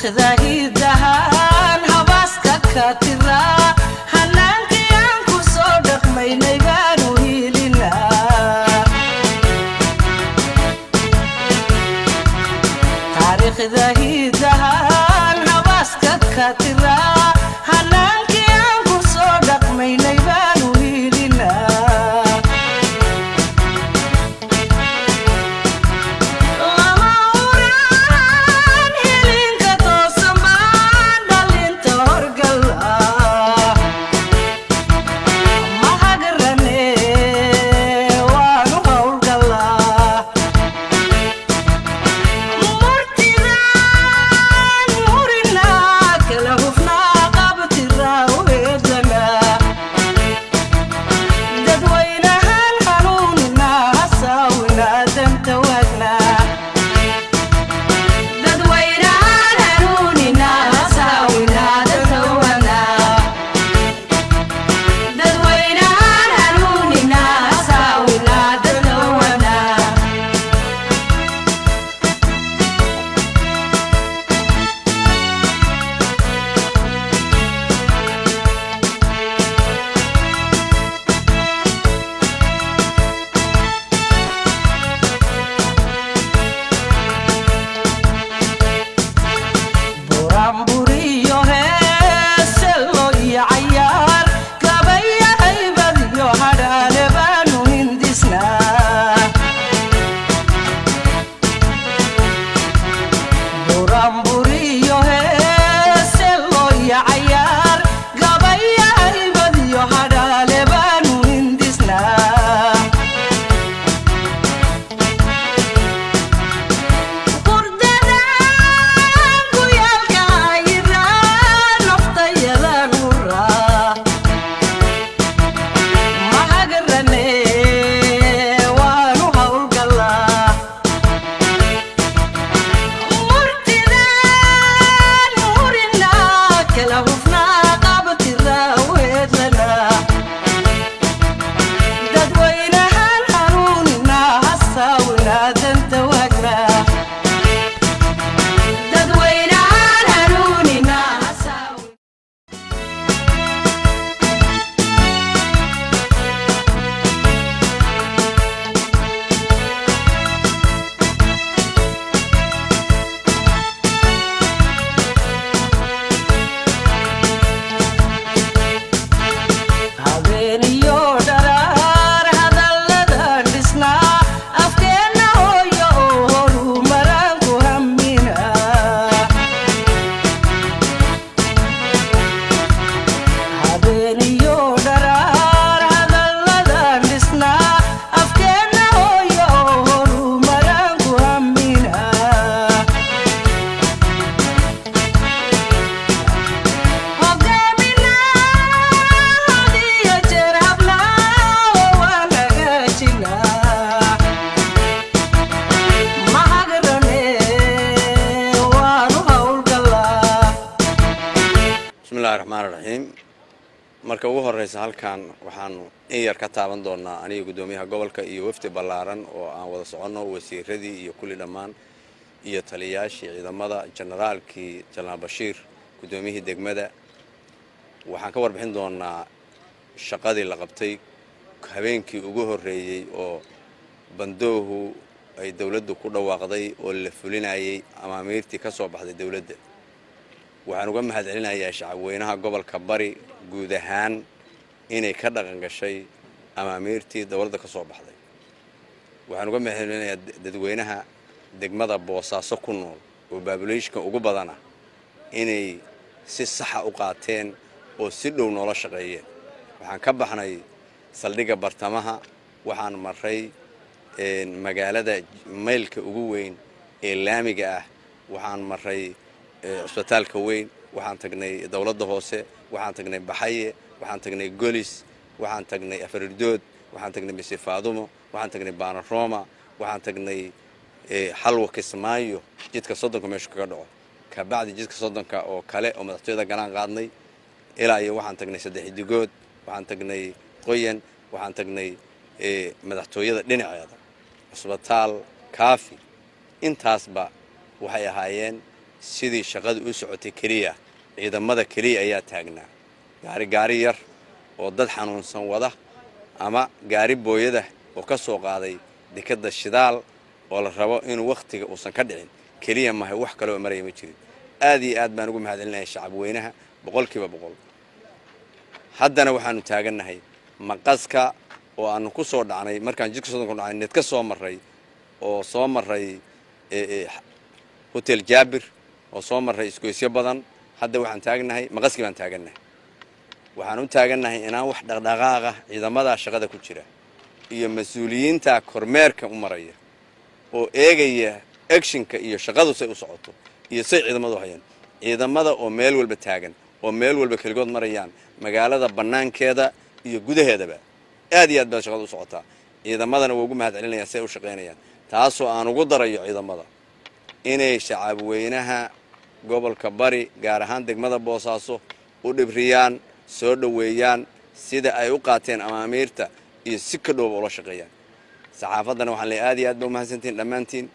taariikhda hidahan habaaska ka tira hanaankii aan ku soo dhaqmaynay baanu hilinaa taariikhda hidahan habaaska ka tira hanaankii aan ku soo dhaqmaynay baanu hilinaa marka ugu horeysa halkan waxaanu in yar ka taaban doonaa aniga gudoomiyaha gobolka iyo wafdi ballaaran oo aan wada socono wasiiradii iyo kulli dhammaan iyo taliyaashii ciidamada generaalkii Janaal Bashiir gudoomiyihii degmada waxaan ka warbixin doonaa shaqadii la qabtay habeenkii ugu horeeyay oo bandowhu ay dawladdu ku dhawaaqday oo la fulinayay amaamiirtii ka soo baxday dawladda waxaan uga mahadcelinayaa shacabweynaha gobolka Bari guud ahaan inay ka dhaqan gashay amaamiirtii dawladda ka soo baxday waxaan uga mahadcelinayaa dadweynaha degmada Boosaaso ku nool oo population ugu badana inay si sax ah u qaateen oo si dhow noola shaqeeyeen waxaan ka baxnay saldhiga bartamaha waxaan maray magaalada meelka ugu weyn ee laamiga ah waxaan maray isbitaalka weyn waxaan tagnay dawladda hoose waxaan tagnay Baxaye waxaan tagnay Golis waxaan tagnay Afaridood waxaan tagnay Misifaadumo waxaan tagnay Baana Roma waxaan tagnay xalwa Kismaayo jidka soddonka meesha kaga dhaco ka bacdi jidka soddonka oo kale oo madaxtooyada galaan qaadnay ilaa iyo waxaan tagnay saddex digood waxaan tagnay Qoyan waxaan tagnay madaxtooyada dhinaceeda isbitaal Kaafi intaasba waxay ahaayeen sidii shaqadu u socotay keliya ciidamada keliya ayaa taagnaa gaari yar oo dad xanuunsan wada ama gaari booyada oo ka soo qaaday dekada shidaal oo la rabo inuu waqtiga uusan ka dhicin keliya ma wax kale oo maray ma jirin aad iyo aad baan ugu mahadcelinahay shacab weynaha boqolkiiba boqol haddana waxaanu taagannahay maqaska oo aanu ku soo dhacnay markaan jidka soo dhacnay nid ka soo maray oo soo maray hotel Jabir oo soo maray isgoysyo badan hadda waxaan taagnahay maqaskii baan taagnahay waxaan u taagnahay inaan wax dhaqdhaqaaqa ciidamada shaqada ku jira iyo mas'uuliyiinta kormeerka u maraya oo eegaya actionka iyo shaqadu say u socoto iyo say ciidamadu hayaan ciidamada oo meel walba taagan oo meel walba kaligood marayaan magaalada banaankeeda iyo gudaheedaba aad iyo aad baa shaqadu u socotaa ciidamadana waa ugu mahadcelinayaan say u shaqeynayaan taasoo aan ugu darayo ciidamada inay shacab weynaha gobolka bari gaar ahaan degmada Boosaaso u dhibriyaan soo dhaweeyaan sida ay u qaateen amaamiirta iyo si ka dhow oo la shaqeeyaan saxaafadana waxaan leeyahay aad iyo aad baa u mahadsantiin dhamaantiin